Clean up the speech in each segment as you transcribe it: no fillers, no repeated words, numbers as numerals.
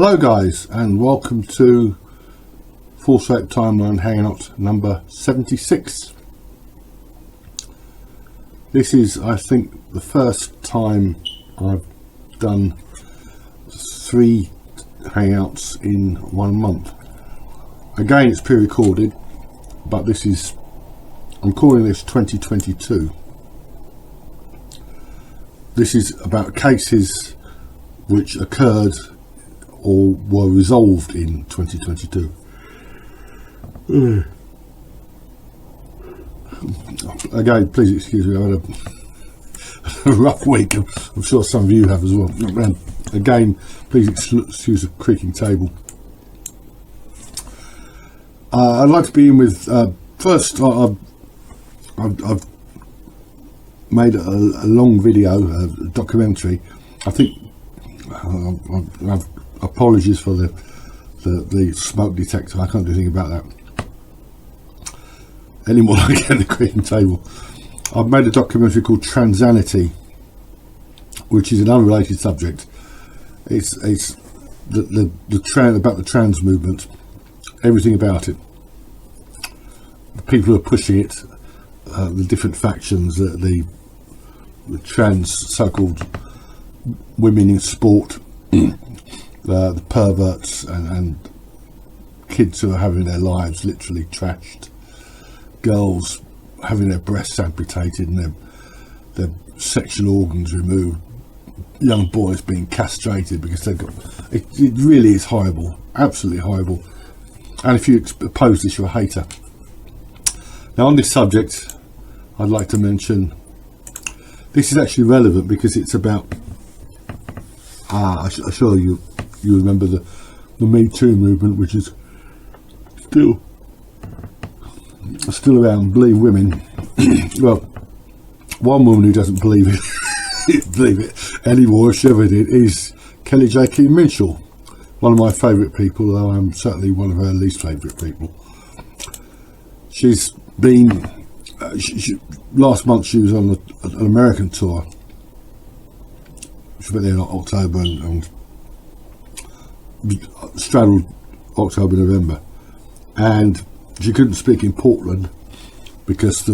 Hello guys, and welcome to Full Shape Timeline Hangout number 76. This is, I think, the first time I've done 3 hangouts in 1 month. Again, it's pre-recorded, but this is, I'm calling this 2022. This is about cases which occurred or were resolved in 2022. Again, please excuse me, I had a rough week. I'm sure some of you have as well. And again, please excuse the creaking table. I'd like to begin with, first I've made a long video, a documentary. I think I've apologies for the smoke detector. I can't do anything about that any more than I get the creaking table. I've made a documentary called TRANSSANITY, which is an unrelated subject. It's about the trans movement, everything about it, the people who are pushing it, the different factions, the trans so-called women in sport, the perverts and kids who are having their lives literally trashed, girls having their breasts amputated and their sexual organs removed, young boys being castrated because they've got it really is horrible, absolutely horrible. And if you oppose this, you're a hater. Now on this subject, I'd like to mention this is actually relevant because it's about I'm sure you remember the Me Too movement, which is still around. Believe women. Well, one woman who doesn't believe it anymore, if she ever did, is Kellie-Jay Keen-Minshull, one of my favourite people, though I'm certainly one of her least favourite people. She's been last month she was on an American tour. She went there in October and straddled October, November, and she couldn't speak in Portland because she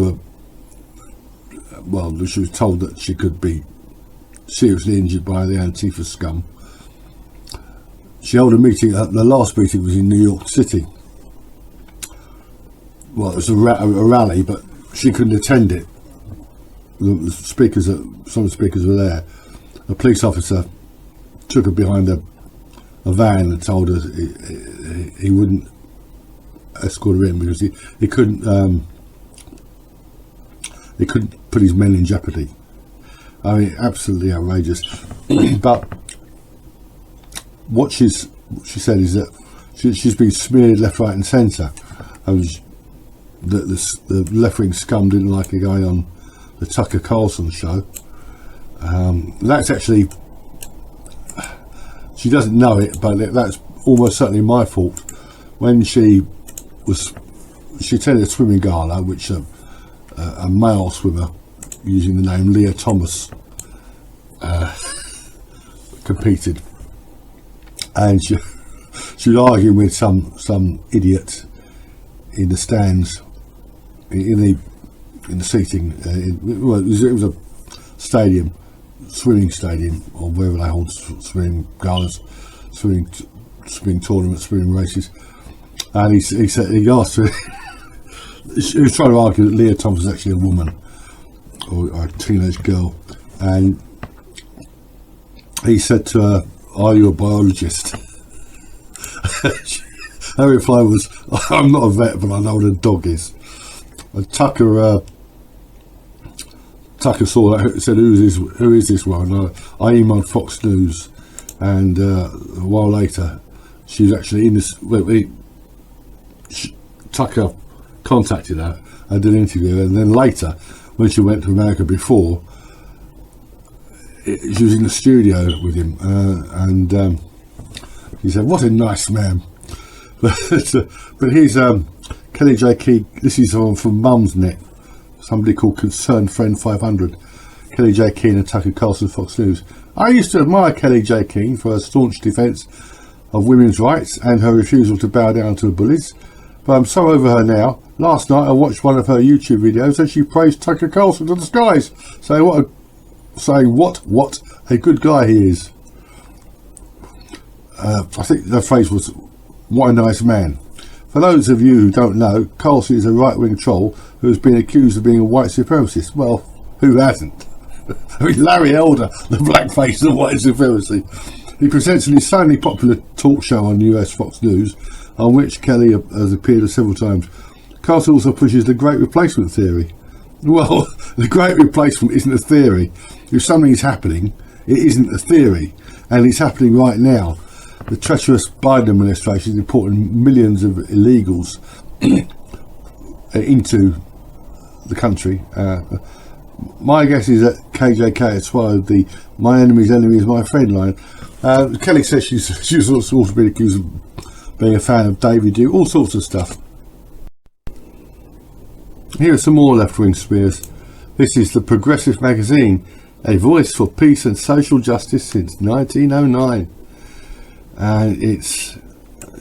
was told that she could be seriously injured by the Antifa scum. She held a meeting, the last meeting was in New York City. Well, it was a rally, but she couldn't attend it. Some of the speakers were there. A police officer took her behind a van and told her he wouldn't escort her in because he couldn't put his men in jeopardy. I mean, absolutely outrageous. But what she said is that she's been smeared left, right, and centre. The left-wing scum didn't like a guy on the Tucker Carlson show. That's actually, she doesn't know it, but that's almost certainly my fault. When she attended a swimming gala, which a male swimmer using the name Leah Thomas competed, and she was arguing with some idiot in the stands, in the seating. It was a stadium, swimming stadium, or wherever they hold swimming galas, swimming tournaments, swimming races. And he asked her, he was trying to argue that Leah Thomas was actually a woman or a teenage girl, and he said to her, "Are you a biologist?" Her reply was, "I'm not a vet, but I know what a dog is." And Tucker saw that, said, "Who is this one?" I emailed Fox News, and a while later, she was actually in this. Tucker contacted her and did an interview, and then later, when she went to America before, she was in the studio with him, and he said, "What a nice man." But here's Kellie-Jay Keen. This is from Mumsnet, somebody called Concerned Friend 500. Kellie-Jay Keen and Tucker Carlson, Fox News. I used to admire Kellie-Jay Keen for her staunch defence of women's rights and her refusal to bow down to the bullies. But I'm so over her now. Last night I watched one of her YouTube videos and she praised Tucker Carlson to the skies, saying what a good guy he is. I think the phrase was, "What a nice man." For those of you who don't know, Carlson is a right-wing troll who has been accused of being a white supremacist. Well, who hasn't? I mean, Larry Elder, the blackface of white supremacy. He presents an insanely popular talk show on US Fox News, on which Kelly has appeared several times. Carlson also pushes the Great Replacement theory. Well, the Great Replacement isn't a theory. If something is happening, it isn't a theory, and it's happening right now. The treacherous Biden administration is importing millions of illegals into the country. My guess is that KJK has swallowed the "my enemy's enemy is my friend" line. Kelly says she's also been accused of being a fan of David Duke, all sorts of stuff. Here are some more left-wing smears. This is the Progressive magazine, a voice for peace and social justice since 1909. And it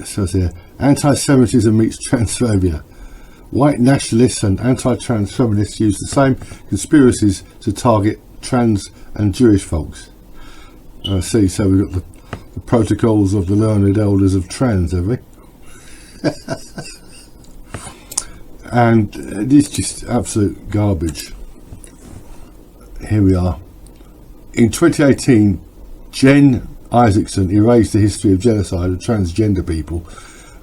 says here, anti-Semitism meets transphobia. White nationalists and anti-trans feminists use the same conspiracies to target trans and Jewish folks. See, so we've got the protocols of the learned elders of trans, have we? And it's just absolute garbage. Here we are. In 2018, Jen Isaacson erased the history of genocide of transgender people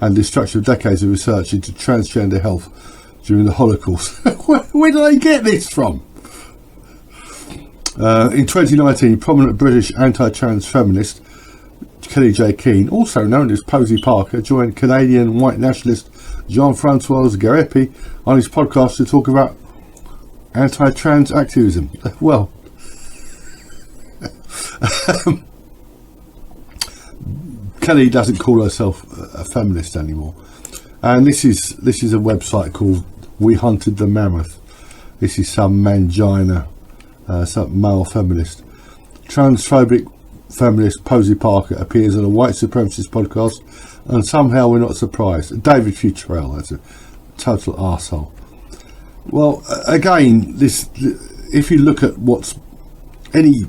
and destruction of decades of research into transgender health during the Holocaust. Where do they get this from? In 2019, prominent British anti-trans feminist Kellie-Jay Keen, also known as Posy Parker, joined Canadian white nationalist Jean-Francois Garepi on his podcast to talk about anti-trans activism. Well, Kelly doesn't call herself a feminist anymore, and this is a website called We Hunted the Mammoth. This is some mangina, some male feminist. Transphobic feminist Posy Parker appears on a white supremacist podcast, and somehow we're not surprised. David Futrell, that's a total arsehole. Well, again, if you look at what's any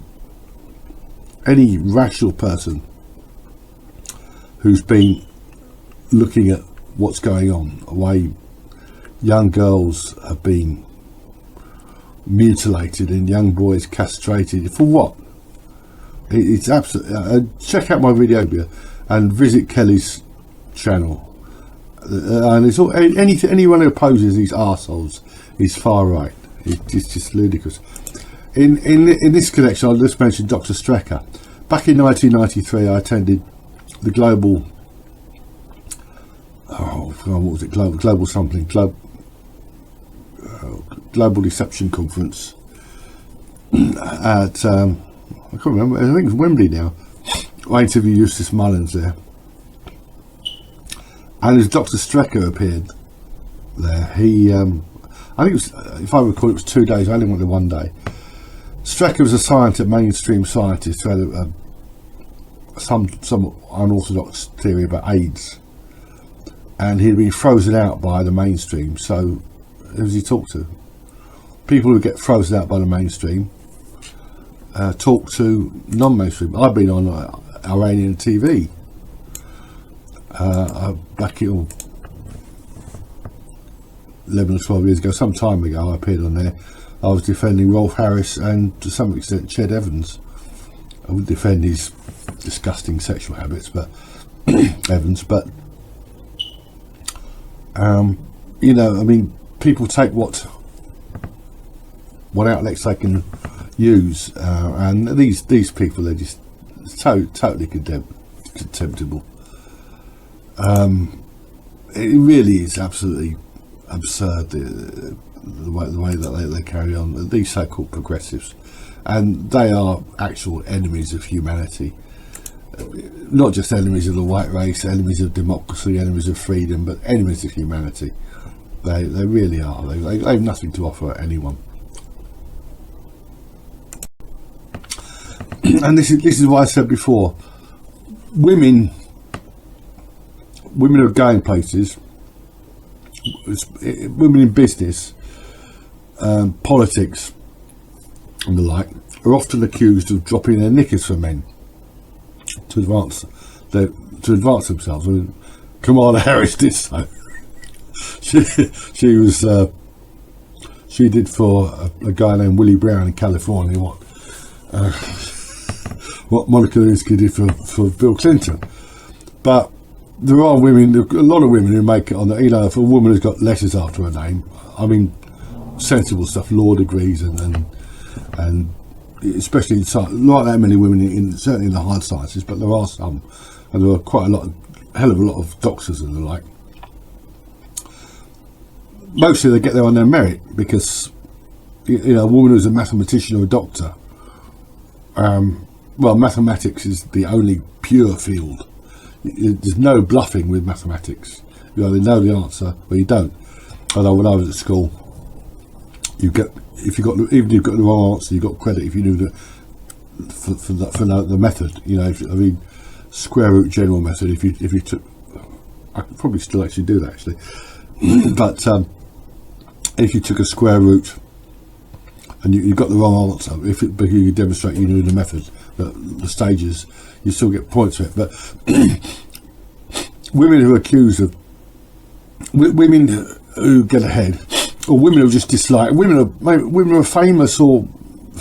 rational person who's been looking at what's going on, the way young girls have been mutilated and young boys castrated, for what? It's absolutely. Check out my video here and visit Kelly's channel. And it's all anyone who opposes these arseholes is far right. It's just ludicrous. In this connection, I'll just mention Dr. Strecker. Back in 1993, I attended the global. What was it? Global something. Global Deception Conference at I can't remember. I think it's Wembley now. I interviewed Eustace Mullins there, and as Dr. Strecker appeared there, he I think it was, if I recall, it was 2 days. I only went there 1 day. Strecker was a scientist, mainstream scientist, who had some unorthodox theory about AIDS, and he'd been frozen out by the mainstream. So who does he talk to? People who get frozen out by the mainstream talk to non-mainstream. I've been on Iranian TV back in 11 or 12 years ago, some time ago. I appeared on there. I was defending Rolf Harris and to some extent Ched Evans. I would defend his disgusting sexual habits, but Evans, but you know, I mean, people take what outlets they can use, and these people, they're just totally contemptible. It really is absolutely absurd, the way that they carry on, these so-called progressives, and they are actual enemies of humanity. Not just enemies of the white race, enemies of democracy, enemies of freedom, but enemies of humanity. They really are. They have nothing to offer anyone. And this is what I said before. Women women who are going places, women in business, politics and the like, are often accused of dropping their knickers for men to advance themselves. I mean, Kamala Harris did so. She did for a guy named Willie Brown in California what Monica Lewinsky did for Bill Clinton. But there are women, a lot of women who make it on the, if a woman has got letters after her name, I mean, sensible stuff, law degrees and especially not that many women certainly in the hard sciences, but there are some, and there are quite hell of a lot of doctors and the like. Mostly they get there on their merit, because a woman who's a mathematician or a doctor, well, mathematics is the only pure field. There's no bluffing with mathematics. You either know the answer or you don't. Although when I was at school, even if you've got the wrong answer, you got credit if you knew the method. Square root general method. If you took, I could probably still actually do that actually. But if you took a square root and you got the wrong answer, but you demonstrate you knew the method, the stages, you still get points for it. But women who are accused of, women who get ahead, or women who just dislike, women who are famous or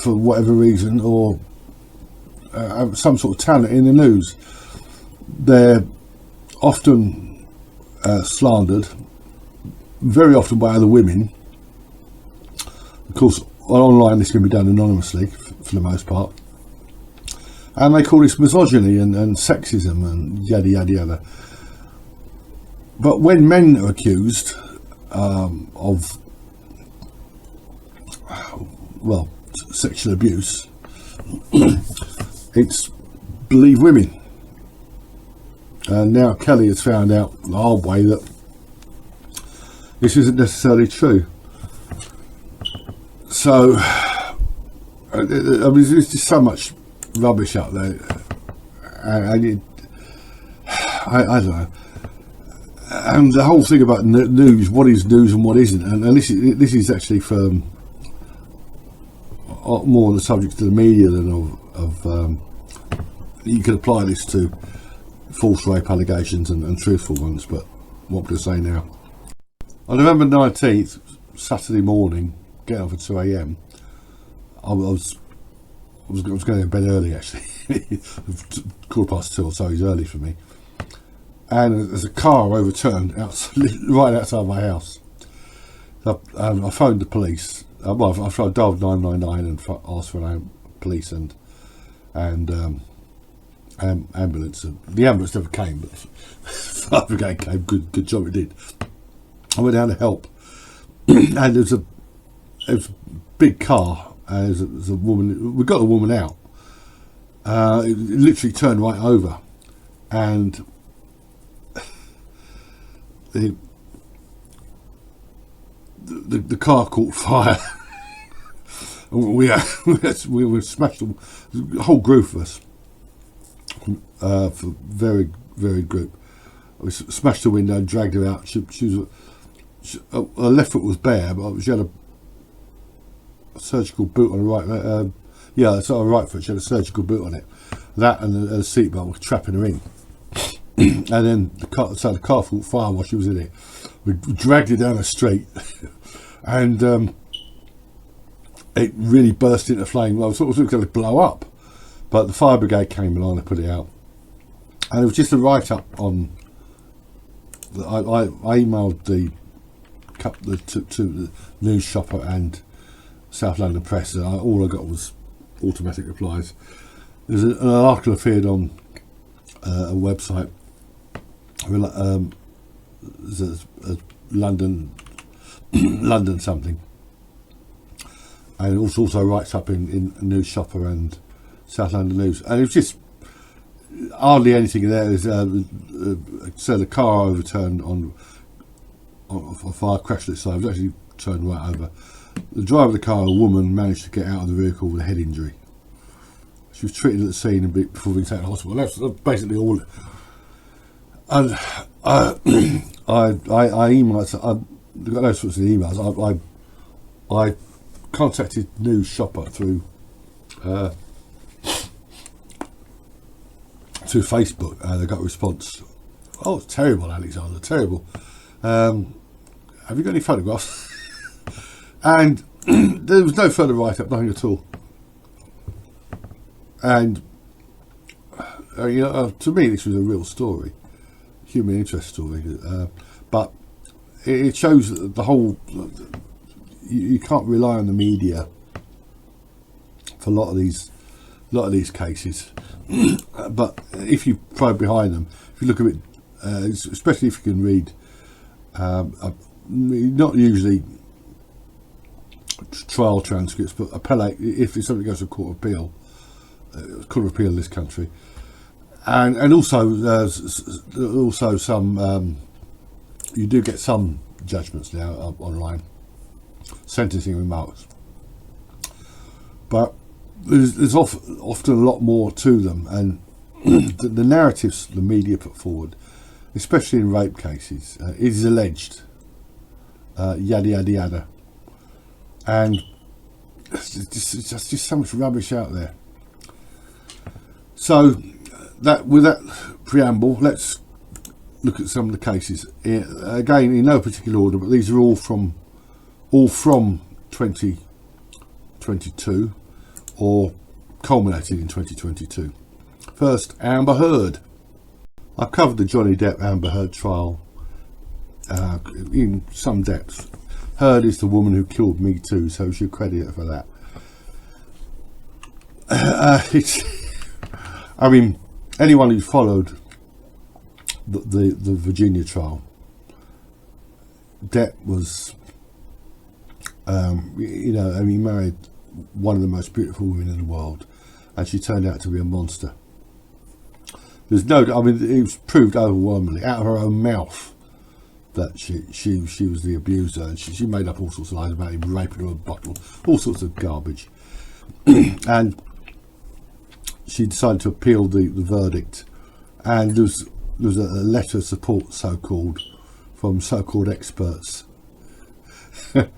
for whatever reason, or have some sort of talent in the news, they're often slandered, very often by other women. Of course, online this can be done anonymously for the most part, and they call this misogyny and sexism and yada yada yada. But when men are accused of sexual abuse, it's believe women. And now Kelly has found out the hard way that this isn't necessarily true. So, there's just so much rubbish out there, and I don't know. And the whole thing about news, what is news and what isn't, and this is actually from more on the subject of the media than of you can apply this to false rape allegations and truthful ones. But what would I say now? On November 19th, Saturday morning, getting up at 2 a.m. I was going to bed early actually. 2:15 or so is early for me. And there's a car overturned right outside my house. I phoned the police. I dialed 999 and asked for police and ambulance. The ambulance never came, but fire brigade came. Good job it did. I went down to help, and there was a big car. There's a woman. We got the woman out. It literally turned right over, and the car caught fire. we were smashed. A whole group of us, for very varied group. We smashed the window and dragged her out. Her left foot was bare, but she had a surgical boot on her right. It's on her right foot. She had a surgical boot on it. That and a seatbelt were trapping her in. And then the car caught fire while she was in it. We dragged her down the street, and it really burst into flame. I was sort of going to blow up, but the fire brigade came along and put it out. And it was just a write-up on. I emailed to the News Shopper and South London Press, and all I got was automatic replies. There's an article appeared on a website, there's a London something, and it also writes up in News Shopper and South London News, and it was just hardly anything there. So the car overturned on a fire crash at its side. It was actually turned right over. The driver of the car, a woman, managed to get out of the vehicle with a head injury. She was treated at the scene before being taken to hospital. That's basically all. And I emailed. I got those sorts of emails. I contacted News Shopper through Facebook, and I got a response. Oh, it's terrible, Alexander, terrible. Have you got any photographs? And there was no further write-up, nothing at all. And to me, this was a real story, human interest story. But it shows that the whole. You can't rely on the media for a lot of these cases. But if you probe behind them, if you look at it, especially if you can read, not usually trial transcripts, but appellate, if something goes to court of appeal in this country, and also some you do get some judgments now online, sentencing remarks, but there's often a lot more to them, and the narratives the media put forward, especially in rape cases, it is alleged, yada yada yada, and it's just so much rubbish out there. So with that preamble, let's look at some of the cases. Again, in no particular order, but these are all from 2022 or culminated in 2022. First, Amber Heard. I covered the Johnny Depp Amber Heard trial in some depth. Heard is the woman who killed Me Too, so we should credit her for that. I mean, anyone who followed the Virginia trial, Depp was, he married one of the most beautiful women in the world, and she turned out to be a monster. There's no, it was proved overwhelmingly out of her own mouth that she was the abuser, and she made up all sorts of lies about him raping her a bottle, all sorts of garbage. And she decided to appeal the verdict, and there was a letter of support, so-called, from so-called experts. I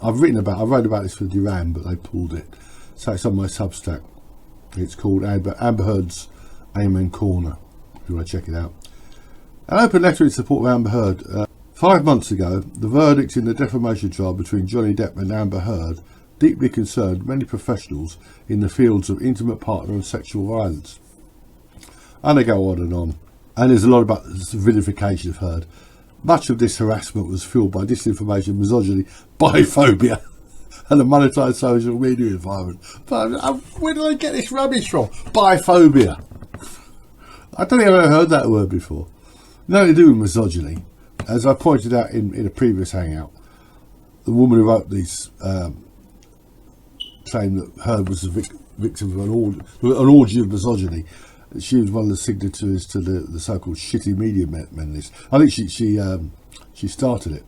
wrote about this for Duran, but they pulled it. So it's on my Substack. It's called Amber Heard's Amen Corner, if you want to check it out. An open letter in support of Amber Heard. 5 months ago, the verdict in the defamation trial between Johnny Depp and Amber Heard deeply concerned many professionals in the fields of intimate partner and sexual violence. And they go on, and there's a lot about the vilification of Heard. Much of this harassment was fueled by disinformation, misogyny, biphobia, and a monetised social media environment. But where do I get this rubbish from? Biphobia. I don't think I've ever heard that word before. Nothing to do with misogyny. As I pointed out in a previous hangout, the woman who wrote these claimed that Heard was a victim of an orgy of misogyny. She was one of the signatories to the so-called shitty media men list. I think she started it.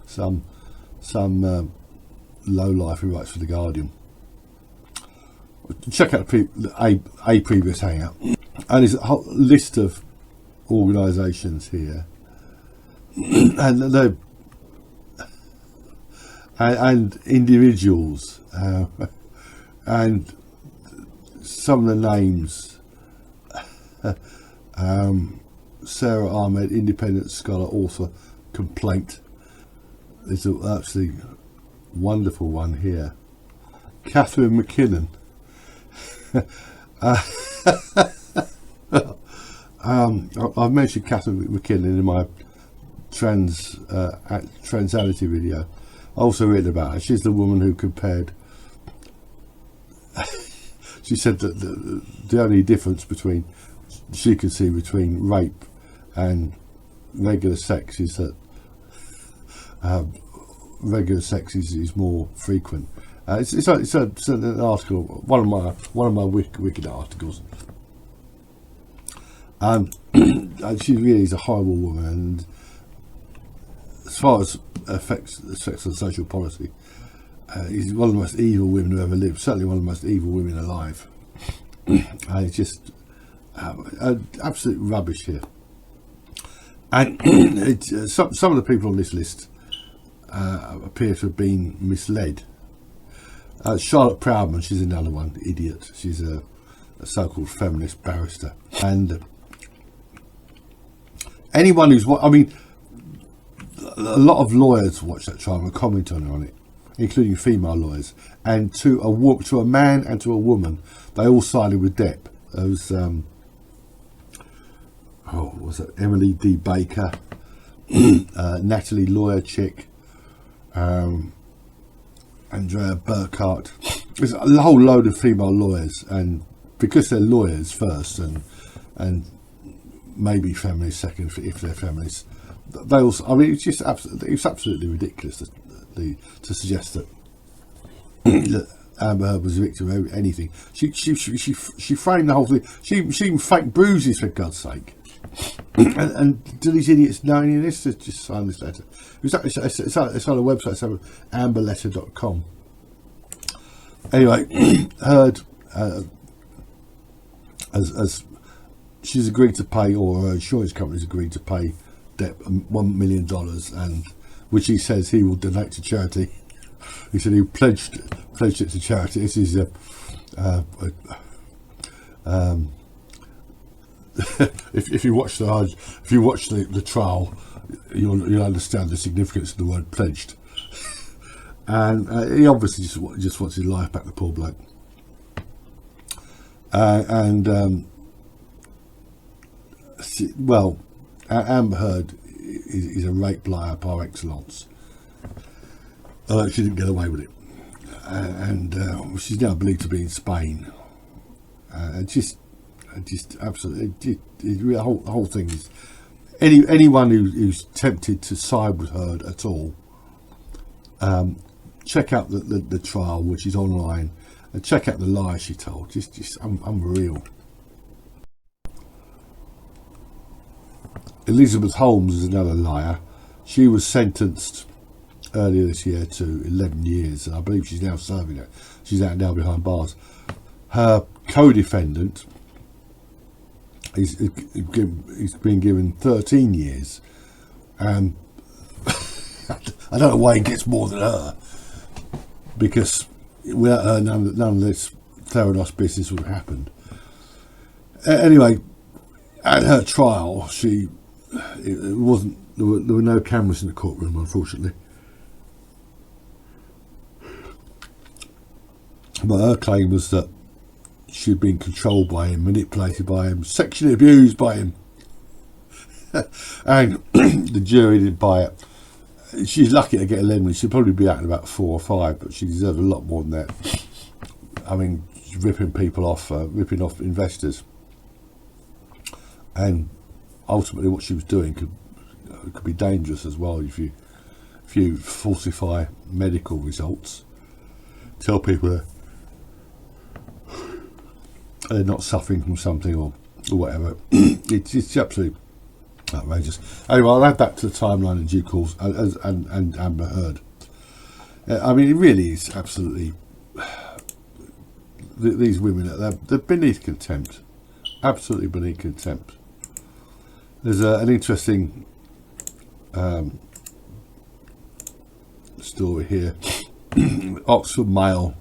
Some lowlife who writes for the Guardian. Check out a previous hangout, and there's a whole list of organisations here, and individuals, and some of the names. Sarah Ahmed, independent scholar, author, complaint. There's an absolutely wonderful one here. Catherine McKinnon. I've mentioned Catherine McKinnon in my TRANSSANITY video. I also read about her. She's the woman who compared. She said that the only difference she could see between rape and regular sex is that regular sex is more frequent. It's an article, one of my wicked articles. She really is a horrible woman, and as far as affects sex and social policy, he's one of the most evil women who ever lived. Certainly one of the most evil women alive. It's just absolute rubbish here. And some of the people on this list appear to have been misled. Charlotte Proudman, she's another one, idiot. She's a so-called feminist barrister. And anyone who's, I mean, a lot of lawyers watch that trial and comment on it, including female lawyers. And to a man and to a woman, they all sided with Depp. Those, was it Emily D. Baker, Natalie Lawyer Chick, Andrea Burkhart. There's a whole load of female lawyers, and because they're lawyers first, and maybe feminists second if they're feminists, they also. I mean, it's absolutely ridiculous to suggest that Amber Heard was a victim of anything. She framed the whole thing. She even faked bruises, for God's sake. And do these idiots know any of this? Just sign this letter. It's on a website, so amberletter.com. Anyway, Heard as she's agreed to pay, or her insurance company's agreed to pay Depp $1 million, and which he says he will donate to charity. He said he pledged it to charity. This is if you watch the trial, you'll understand the significance of the word pledged. And he obviously just wants his life back, the poor bloke. Amber Heard is a rape liar par excellence. She didn't get away with it, and she's now believed to be in Spain. Just absolutely, the whole thing is. Anyone who's tempted to side with Heard at all, check out the trial, which is online, and check out the lies she told. Just unreal. Elizabeth Holmes is another liar. She was sentenced earlier this year to 11 years, and I believe she's now serving it. She's out now behind bars. Her co-defendant he's been given 13 years. I don't know why he gets more than her, because without her none of this Theranos business would have happened. Anyway, at her trial, there were no cameras in the courtroom, unfortunately. But her claim was that she'd been controlled by him, manipulated by him, sexually abused by him. And the jury didn't buy it. She's lucky to get 11. She'll probably be out in about 4 or 5, but she deserves a lot more than that. I mean, ripping people off, ripping off investors. And ultimately what she was doing could be dangerous as well if you falsify medical results, tell people they're not suffering from something or whatever. It's absolutely outrageous. Anyway, I'll add that to the timeline in due course, and Amber Heard. I mean, it really is absolutely, these women, they're beneath contempt, absolutely beneath contempt. There's an interesting story here. Oxford Mail,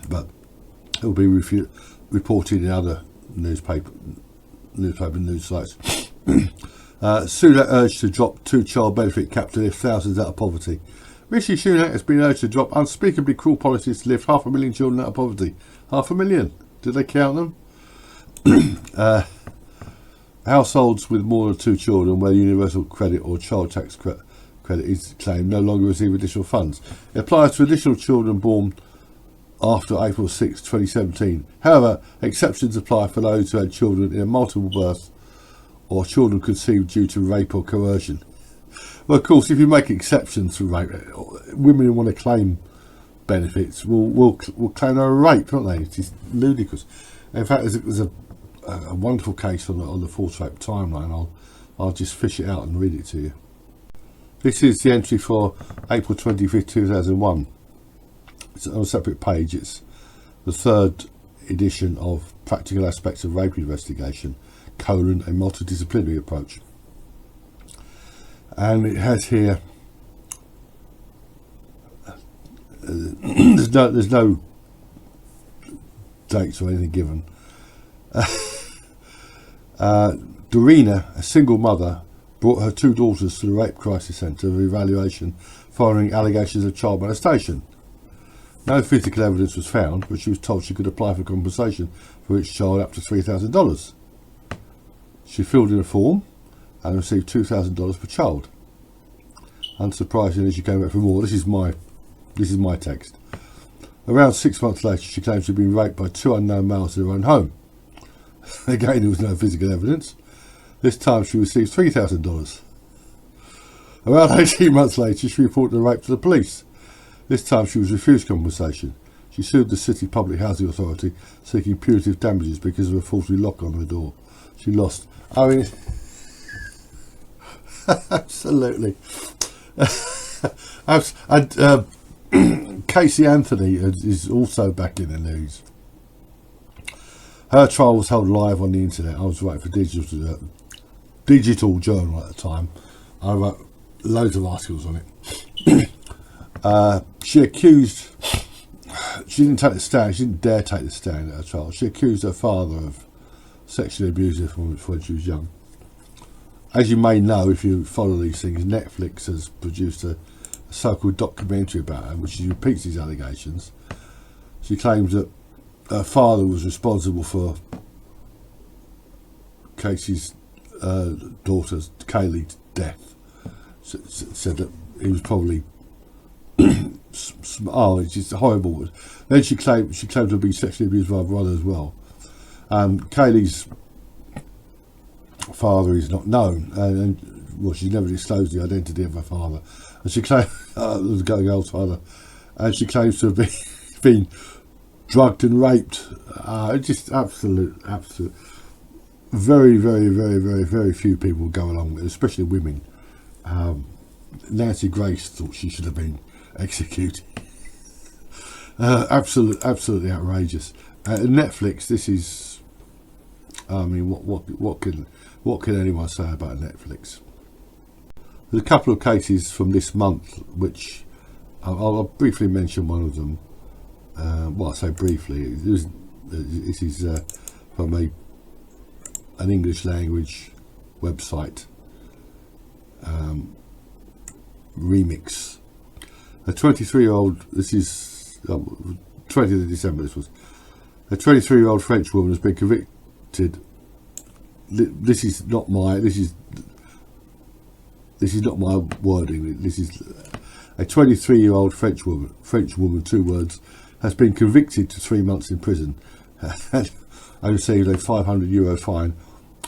but it will be reported in other newspaper news sites. Sunak urged to drop 2 child benefit cap to lift thousands out of poverty. Rishi Sunak has been urged to drop unspeakably cruel policies to lift 500,000 children out of poverty. 500,000? Did they count them? Households with more than 2 children where universal credit or child tax credit is claimed no longer receive additional funds. It applies to additional children born after April 6, 2017. However, exceptions apply for those who had children in a multiple birth or children conceived due to rape or coercion. Well, of course, if you make exceptions for rape, women who want to claim benefits will claim they're a rape, don't they? It's just ludicrous. In fact, there's a wonderful case on the False Rape timeline. I'll just fish it out and read it to you. This is the entry for April 25th, 2001. It's on a separate page. It's the third edition of Practical Aspects of Rape Investigation, a multidisciplinary approach. And it has here, there's no dates or anything given. Dorina, a single mother, brought her 2 daughters to the Rape Crisis Centre for evaluation following allegations of child molestation. No physical evidence was found, but she was told she could apply for compensation for each child up to $3,000. She filled in a form and received $2,000 per child. Unsurprisingly, she came back for more. This is my text. Around 6 months later, she claims to have been raped by 2 unknown males in her own home. Again, there was no physical evidence. This time she received $3,000. Around 18 months later, she reported the rape to the police. This time she was refused compensation. She sued the City Public Housing Authority, seeking punitive damages because of a faulty lock on her door. She lost. I mean, absolutely. And Casey Anthony is also back in the news. Her trial was held live on the internet. I was writing for Digital Journal at the time. I wrote loads of articles on it. She didn't take the stand. She didn't dare take the stand at her trial. She accused her father of sexually abusing her when she was young. As you may know, if you follow these things, Netflix has produced a so-called documentary about her, which she repeats these allegations. She claims that her father was responsible for Casey's daughter's, Kaylee's, death. Said that he was probably it's just horrible. Then she claimed to have been sexually abused by her brother as well. Kaylee's father is not known, and well, she never disclosed the identity of her father. And she claimed the girl's father, and she claims to have been drugged and raped. Just absolute. Very, very, very, very, very few people go along with it, especially women. Nancy Grace thought she should have been executed. Absolutely outrageous. Netflix. This is. I mean, what can anyone say about Netflix? There's a couple of cases from this month which I'll briefly mention one of them. Well, I say briefly. This is from an English language website. Remix. A 23-year-old. This is 20th of December. This was a 23-year-old French woman has been convicted. This is not my wording. This is a 23-year-old French woman, 2 words, has been convicted to 3 months in prison and received a €500 fine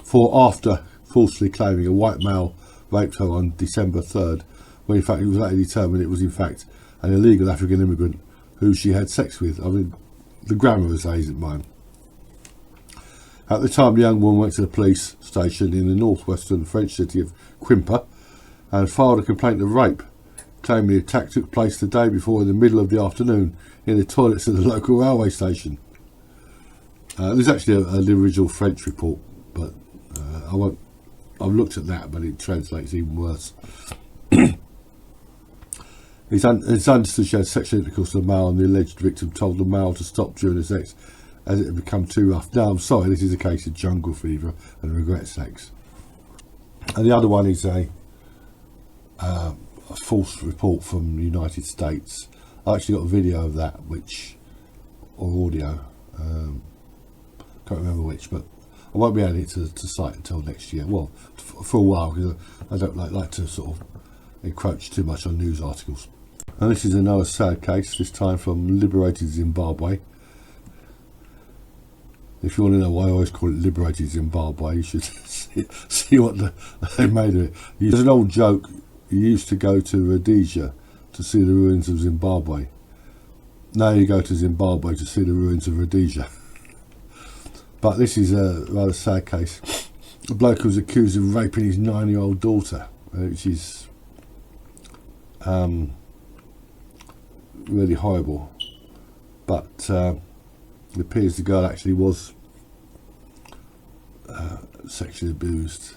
for after falsely claiming a white male raped her on December 3rd, when in fact it was later determined it was in fact an illegal African immigrant who she had sex with. I mean, the grammar of this isn't mine. At the time, the young woman went to the police station in the northwestern French city of Quimper and filed a complaint of rape, claiming the attack took place the day before in the middle of the afternoon in the toilets of the local railway station. There's actually an original French report, but I've looked at that, but it translates even worse. It's understood she had sexual intercourse with the male, and the alleged victim told the male to stop during the sex as it had become too rough. Now, I'm sorry, this is a case of jungle fever and regret sex. And the other one is a false report from the United States. I actually got a video of that, or audio, can't remember which, but I won't be adding it to site until next year. Well, for a while, because I don't like to sort of encroach too much on news articles. And this is another sad case, this time from liberated Zimbabwe. If you want to know why I always call it liberated Zimbabwe, you should see what they made of it. There's an old joke. You used to go to Rhodesia to see the ruins of Zimbabwe. Now you go to Zimbabwe to see the ruins of Rhodesia. But this is a rather sad case. A bloke was accused of raping his 9-year-old daughter, which is really horrible. But It appears the girl actually was sexually abused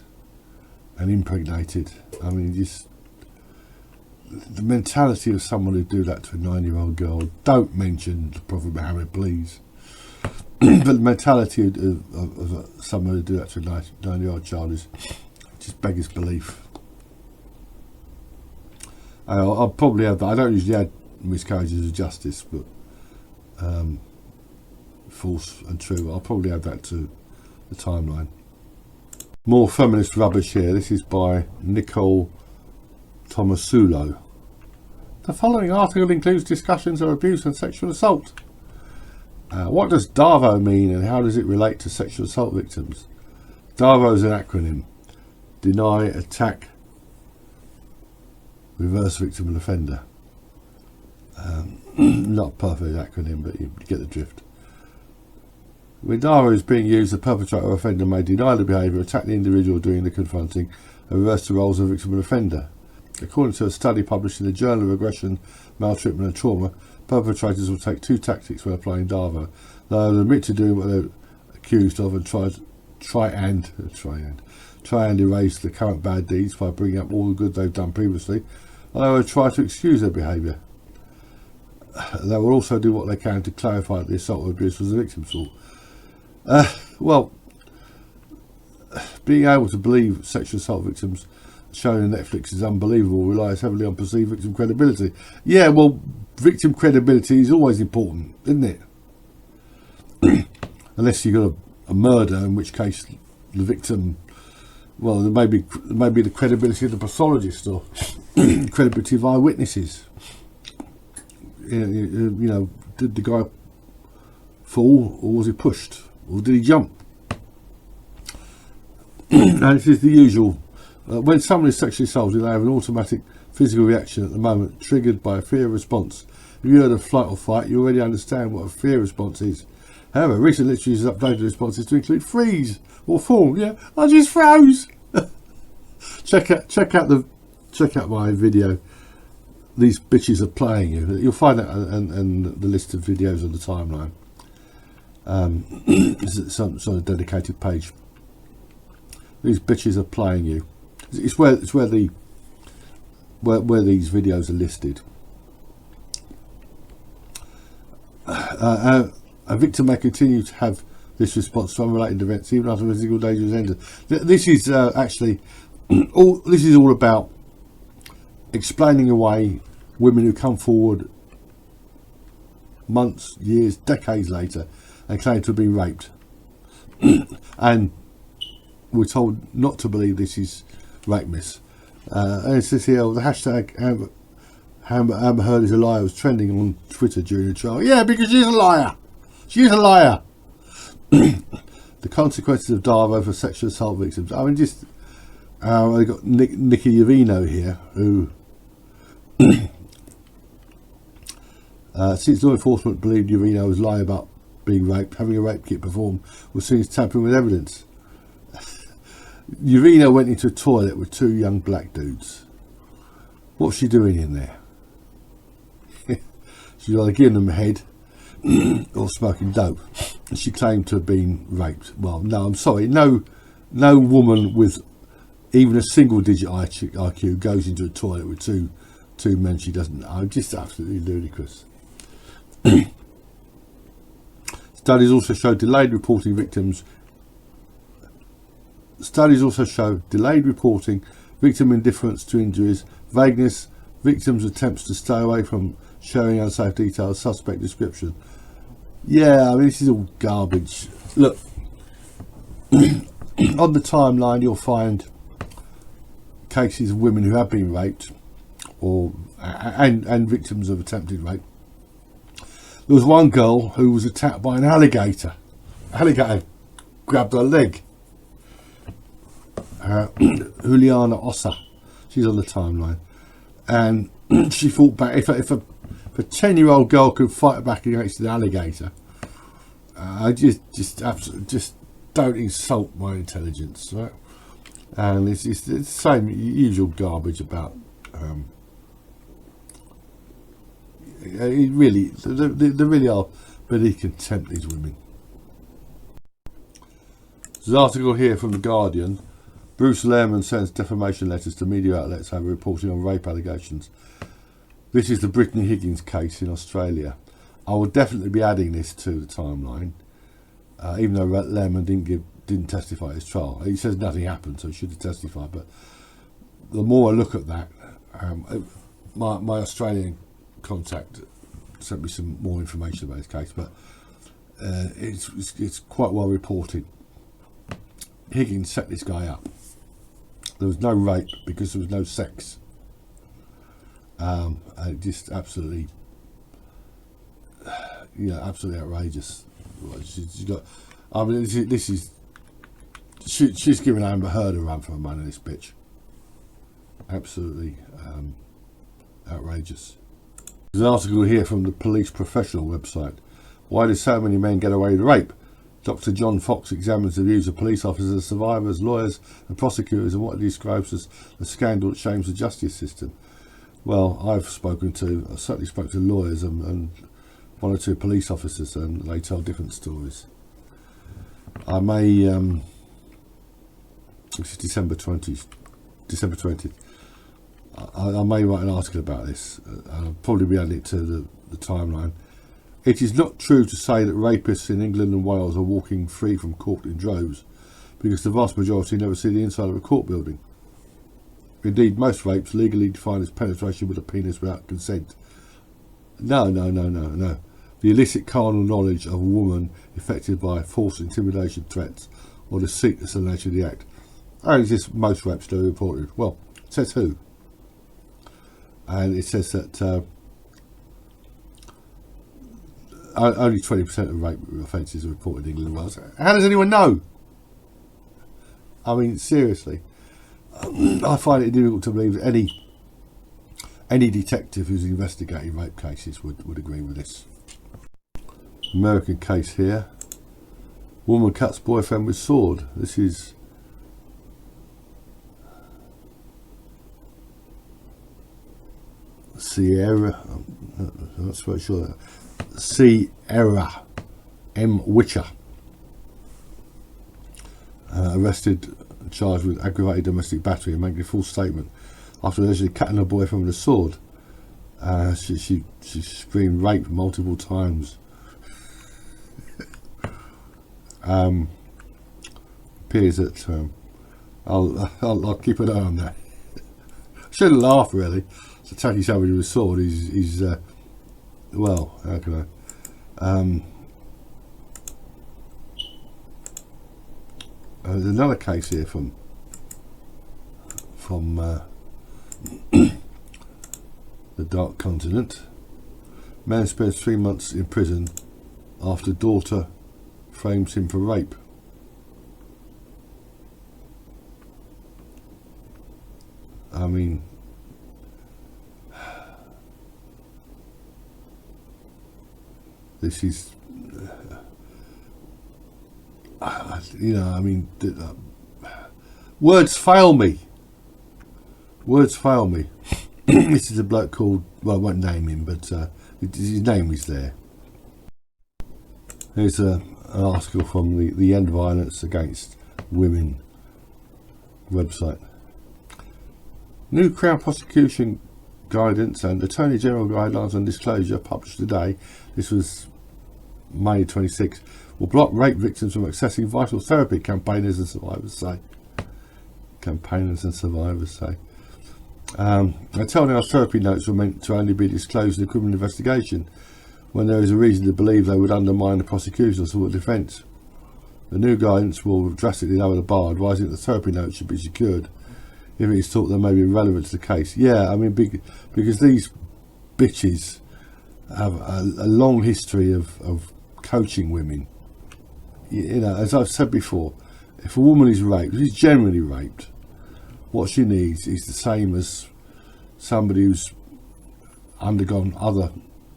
and impregnated. I mean, just the mentality of someone who do that to a 9-year-old girl. Don't mention the Prophet Muhammad, please. But the mentality of someone who do that to a 9-year-old child is just beggars belief. I'll probably have that. I don't usually add miscarriages of justice, but false and true. I'll probably add that to the timeline. More feminist rubbish here. This is by Nicole Tomasulo. The following article includes discussions of abuse and sexual assault. What does DARVO mean and how does it relate to sexual assault victims? DARVO is an acronym. Deny, attack, reverse victim and offender. Not a perfect acronym, but you get the drift. When DARVO is being used, the perpetrator or offender may deny the behaviour, attack the individual doing the confronting, and reverse the roles of victim and offender. According to a study published in the Journal of Aggression, Maltreatment and Trauma, perpetrators will take 2 tactics when applying DARVO. They'll admit to doing what they're accused of and try and erase the current bad deeds by bringing up all the good they've done previously, and they will try to excuse their behaviour. They will also do what they can to clarify that the assault or abuse was the victim's fault. Well, being able to believe sexual assault victims shown on Netflix is unbelievable, relies heavily on perceived victim credibility. Yeah, well, victim credibility is always important, isn't it? Unless you've got a murder, in which case the victim, well, there may be the credibility of the pathologist or credibility of eyewitnesses. You know, did the guy fall or was he pushed or did he jump? And this is the usual. When someone is sexually assaulted, they have an automatic physical reaction at the moment triggered by a fear response. If you heard of flight or fight, you already understand what a fear response is. However, recent literature has updated responses to include freeze or fall. Yeah, I just froze. check out my video. These bitches are playing you. You'll find that and the list of videos on the timeline. Some sort of dedicated page. These bitches are playing you. It's where these videos are listed. A victim may continue to have this response to unrelated events even after physical danger is ended. This is actually all about explaining away women who come forward months, years, decades later and claim to have been raped. And we're told not to believe this is rape myths. And it says here, the hashtag Amber Heard is a liar was trending on Twitter during the trial. Yeah, because she's a liar. She's a liar. The consequences of DARVO for sexual assault victims. I mean, just I got Nikki Yavino here, who since law enforcement believed Yavino was lying about being raped, having a rape kit performed was seen as tampering with evidence. Yavino went into a toilet with 2 young black dudes. What's she doing in there? She's either giving them a head or smoking dope. And she claimed to have been raped. Well, no, I'm sorry. No woman with even a single digit IQ goes into a toilet with two men she doesn't know. Just absolutely ludicrous. Studies also show delayed reporting, victim indifference to injuries, vagueness, victims' attempts to stay away from sharing unsafe details, suspect description. Yeah, I mean, this is all garbage. Look, on the timeline you'll find cases of women who have been raped and victims of attempted rape. There was one girl who was attacked by an alligator. Alligator grabbed her leg. Juliana Ossa, she's on the timeline, and she fought back. If a 10-year-old girl could fight back against an alligator, I just absolutely just don't insult my intelligence, right? And it's the same usual garbage about. It really, there really are But he can tempt these women. There's an article here from The Guardian. Bruce Lehrman sends defamation letters to media outlets over reporting on rape allegations. This is the Brittany Higgins case in Australia. I will definitely be adding this to the timeline, even though Lehrman didn't testify at his trial. He says nothing happened, so he should have testified. But the more I look at that, my Australian contact sent me some more information about his case, but it's quite well reported. Higgins set this guy up. There was no rape because there was no sex. And just absolutely, absolutely outrageous. She's got, I mean, she's given Amber Heard a run for her money, this bitch. Absolutely outrageous. There's an article here from the Police Professional website. Why do so many men get away with rape? Dr. John Fox examines the views of police officers, survivors, lawyers and prosecutors and what he describes as the scandal that shames the justice system. Well, I certainly spoke to lawyers and one or two police officers, and they tell different stories. I may, this is December 20th. I may write an article about this. I'll probably be adding it to the timeline. It is not true to say that rapists in England and Wales are walking free from court in droves, because the vast majority never see the inside of a court building. Indeed, most rapes legally defined as penetration with a penis without consent. No. The illicit carnal knowledge of a woman affected by false intimidation, threats, or deceit that's the nature of the act. Only just most rapes are reported. Well, it says who? And it says that only 20% of rape offences are reported in England and Wales. How does anyone know? I mean, seriously. I find it difficult to believe that any detective who's investigating rape cases would agree with this. American case here. Woman cuts boyfriend with sword. This is Sierra. I'm not so sure. Sierra M. Witcher. Arrested, charged with aggravated domestic battery and making a full statement after allegedly cutting her boyfriend with a sword. She's been raped multiple times. Appears that I'll keep an eye on that. Shouldn't laugh really. So attacking somebody with a sword is well, how can I? There's another case here from the Dark Continent. Man spends 3 months in prison after daughter frames him for rape. I mean, this is, I mean, words fail me. This is a bloke called, well, I won't name him, but his name is there. Here's an article from the End Violence Against Women website. New Crown prosecution guidance and Attorney General guidelines on disclosure published today, this was May 26th, will block rape victims from accessing vital therapy, campaigners and survivors say. They tell now therapy notes were meant to only be disclosed in a criminal investigation when there is a reason to believe they would undermine the prosecution's or defence. The new guidance will drastically lower the bar, advising that the therapy notes should be secured if it is thought they may be relevant to the case. Yeah, I mean, because these bitches have a long history of coaching women. You know, as I've said before, if a woman is raped, she's generally raped, what she needs is the same as somebody who's undergone other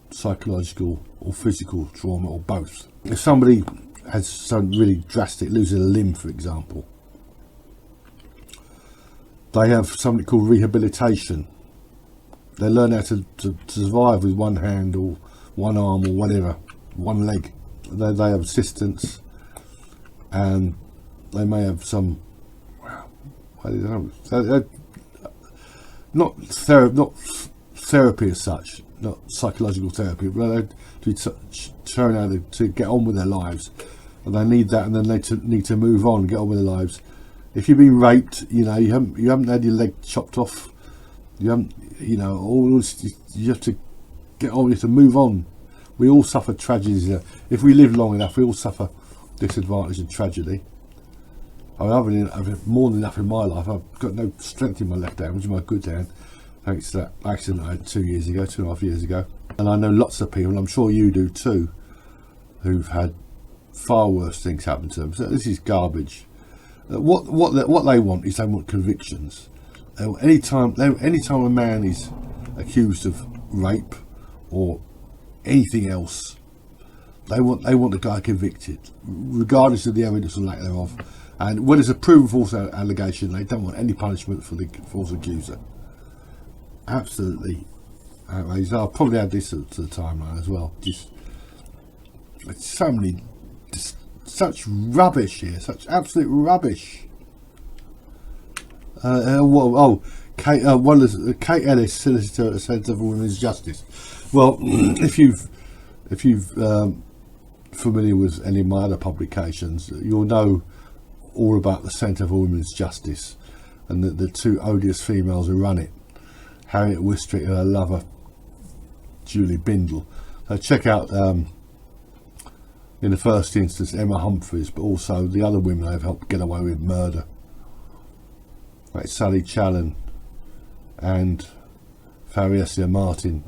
psychological or physical trauma, or both. If somebody has something really drastic, losing a limb for example, they have something called rehabilitation. They learn how to survive with one hand or one arm or whatever. one leg. They have assistance, and they may have some, I don't know, not therapy as such, not psychological therapy, but they showing how to get on with their lives, and they need that, and then they need to move on, get on with their lives. If you've been raped, you know, you haven't had your leg chopped off, you haven't, you know, all this, you have to get on, you have to move on. We all suffer tragedies. If we live long enough, we all suffer disadvantage and tragedy. I mean, I've had more than enough in my life. I've got no strength in my left hand, which is my good hand, thanks to that accident I had 2.5 years ago. And I know lots of people, and I'm sure you do too, who've had far worse things happen to them. So this is garbage. What they want is they want convictions. Anytime a man is accused of rape or anything else, they want the guy convicted, regardless of the evidence or lack thereof. And when it's a proven false allegation, they don't want any punishment for the false accuser. Absolutely outrageous. I'll probably add this to the timeline as well. Just so many, such rubbish here, such absolute rubbish. Kate Ellis, solicitor at the Centre for Women's Justice. Well, if you've familiar with any of my other publications, you'll know all about the Centre for Women's Justice and the two odious females who run it, Harriet Wistrick and her lover Julie Bindel. So check out in the first instance Emma Humphreys, but also the other women they've helped get away with murder, like Sally Challen and Fariasia Martin.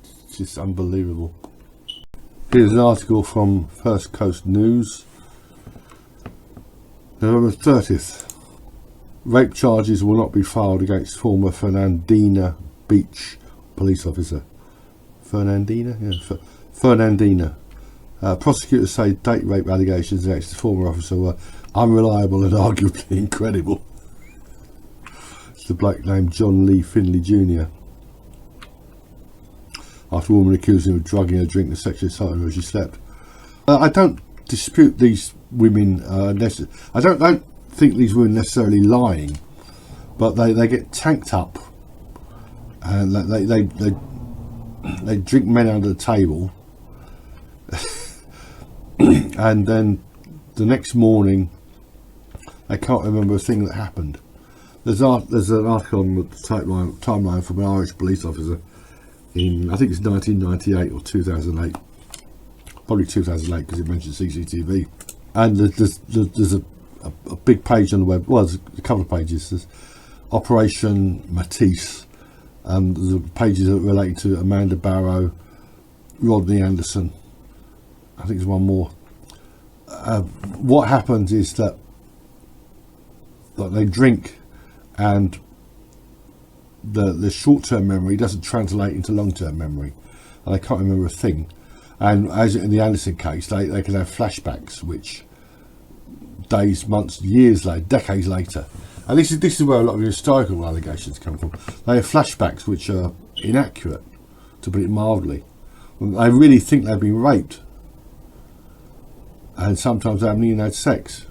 It's just unbelievable. Here's an article from First Coast News, November 30th. Rape charges will not be filed against former Fernandina Beach police officer. Fernandina? Yeah, Fernandina. Prosecutors say date rape allegations against the former officer were unreliable and arguably incredible. It's the bloke named John Lee Finley Jr. After a woman accused him of drugging her drink and sexually assaulting her as she slept. I don't dispute these women. I don't think these women necessarily lying, but they get tanked up, and they drink men under the table, and then the next morning they can't remember a thing that happened. There's an article on the timeline from an Irish police officer in, I think it's 1998 or 2008, probably 2008 because it mentions CCTV, and there's a big page on the web, well, there's a couple of pages. There's Operation Matisse, and there's pages that relate to Amanda Barrow, Rodney Anderson, I think there's one more. What happens is that they drink, and the short-term memory doesn't translate into long-term memory, and they can't remember a thing. And as in the Anderson case, they can have flashbacks, which days, months, years later, decades later. And this is where a lot of historical allegations come from. They have flashbacks which are inaccurate, to put it mildly. They really think they've been raped, and sometimes they haven't even had sex.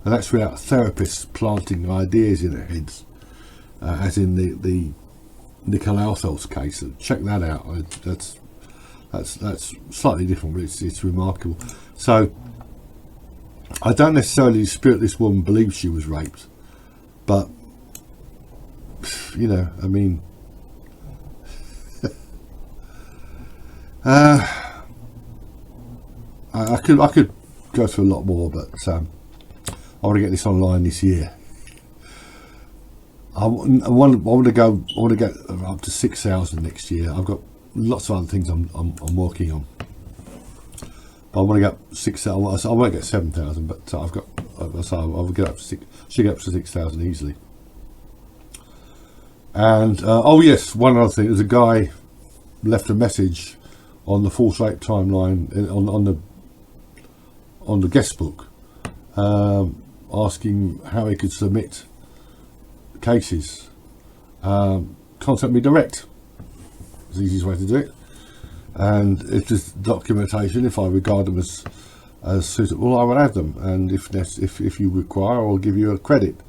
And that's without therapists planting ideas in their heads, as in the Nicole Althol's case. Check that out. That's slightly different, but it's remarkable. So I don't necessarily dispute this woman believes she was raped, but you know, I mean, I could go through a lot more, but I want to get this online this year. I want to get up to 6,000 next year. I've got lots of other things I'm working on. But I want to get 6,000. I won't get 7,000, but I've got. So I'll get up to 6. Should get up to 6,000 easily. And oh yes, one other thing. There's a guy left a message on the false rape timeline on the guest book, asking how he could submit cases. Contact me direct. It's the easiest way to do it. and if there's documentation, if I regard them as suitable, I will add them, and if you require, I'll give you a credit,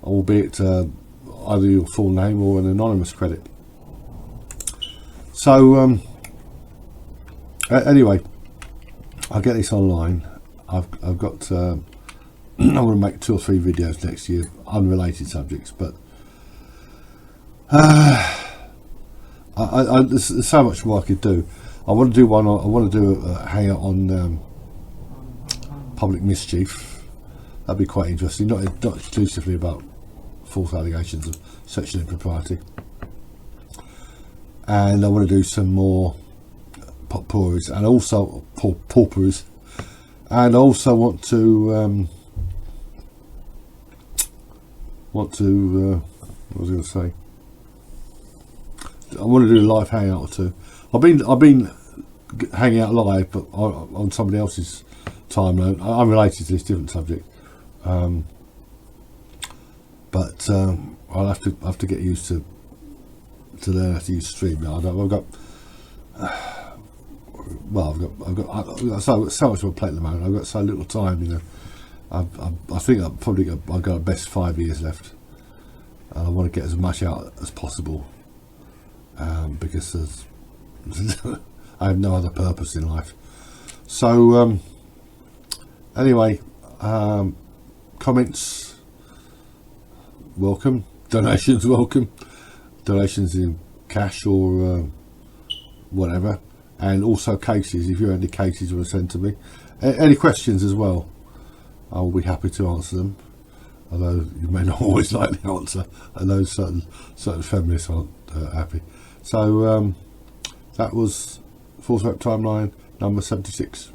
albeit either your full name or an anonymous credit. So anyway, I'll get this online. I've got I want to make 2 or 3 videos next year, unrelated subjects, but there's so much more I could do. I want to do one. I want to do a hangout on public mischief. That'd be quite interesting. Not exclusively about false allegations of sexual impropriety. And I want to do some more potpourris, and also pauperies, and I also want to what was I going to say? I want to do a live hangout or 2. I've been hanging out live, but on somebody else's timeline. I'm related to this different subject, but I'll have to get used to learn how to use StreamYard. I've got so much on my plate at the moment. I've got so little time, you know. I think I've got best 5 years left, and I want to get as much out as possible, because I have no other purpose in life. So anyway, comments welcome, donations welcome, donations in cash or whatever, and also cases. If you have any cases you want to send to me, any questions as well, I will be happy to answer them, although you may not always like the answer. I know certain feminists aren't happy. So that was Force Web Timeline number 76.